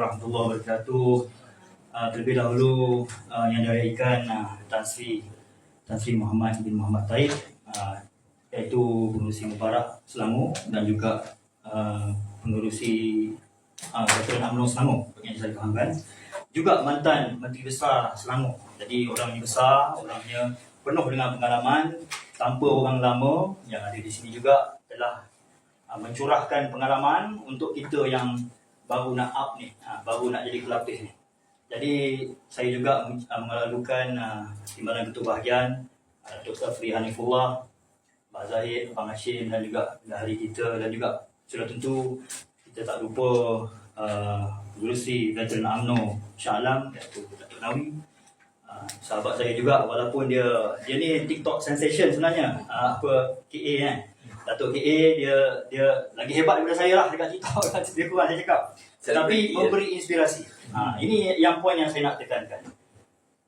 Warahmatullahi wabarakatuh. Terlebih dahulu yang diraikan Tan Sri Muhammad bin Muhammad Taib, iaitu pengurusi Mubarak Selangor dan juga pengurusi Veteran UMNO Selangor yang saya fahamkan, juga mantan Menteri Besar Selangor. Jadi orangnya besar, orangnya penuh dengan pengalaman, tanpa orang lama yang ada di sini juga telah mencurahkan pengalaman untuk kita yang baru nak up ni, baru nak jadi pelapis ni. Jadi saya juga melalukan Timbalan Ketua Bahagian Dr. Afri Hanifullah, Pak Zahid, Pak Hashim dan juga ahli kita, dan juga sudah tentu kita tak lupa pengurusi Veteran UMNO Shah Alam, iaitu Datuk Nawi, sahabat saya juga, walaupun dia ni TikTok sensation sebenarnya, KA kan. Datuk KA dia lagi hebat daripada saya lah dekat TikTok, dia kurang saya cakap. Tetapi memberi inspirasi. Ini yang poin yang saya nak tekankan.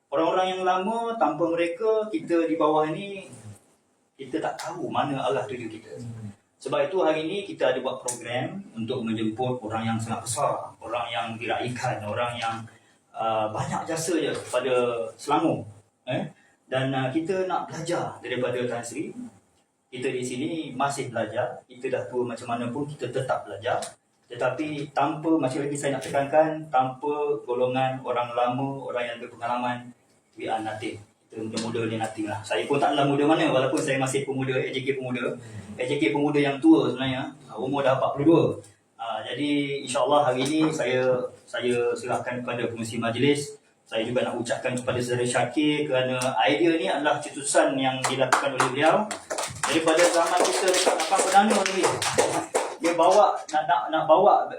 Orang-orang yang lama, tanpa mereka, kita di bawah ni, kita tak tahu mana arah tuju kita. Sebab itu hari ini kita ada buat program untuk menjemput orang yang sangat besar, orang yang diraikan, orang yang banyak jasa je pada Selangor. Dan kita nak belajar daripada Tan Sri. Kita di sini masih belajar, kita dah tua macam mana pun kita tetap belajar. Tetapi tanpa, masih lagi saya nak tekankan, tanpa golongan orang lama, orang yang berpengalaman, we are nothing. Kita muda-muda ni nothing lah. Saya pun taklah muda mana, walaupun saya masih pemuda, AJK pemuda. AJK pemuda yang tua sebenarnya, umur dah 42. Jadi insyaAllah hari ini saya serahkan kepada pengurusi majlis. Saya juga nak ucapkan kepada Saudara Syakir kerana idea ni adalah cetusan yang dilakukan oleh beliau. Daripada zaman kita dekat Lapan Perdana ni, dia bawa nak bawa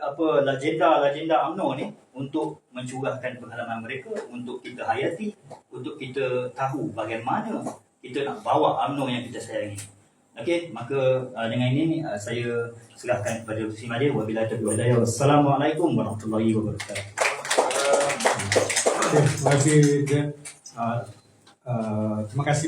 legenda UMNO ni untuk mencurahkan pengalaman mereka, untuk kita hayati, untuk kita tahu bagaimana kita nak bawa UMNO yang kita sayangi. Okey, maka dengan ini saya serahkan kepada Pengurusi Majlis. Wabillahi taufiq wal hidayah. Wassalamualaikum warahmatullahi wabarakatuh. Terima kasih. Terima kasih.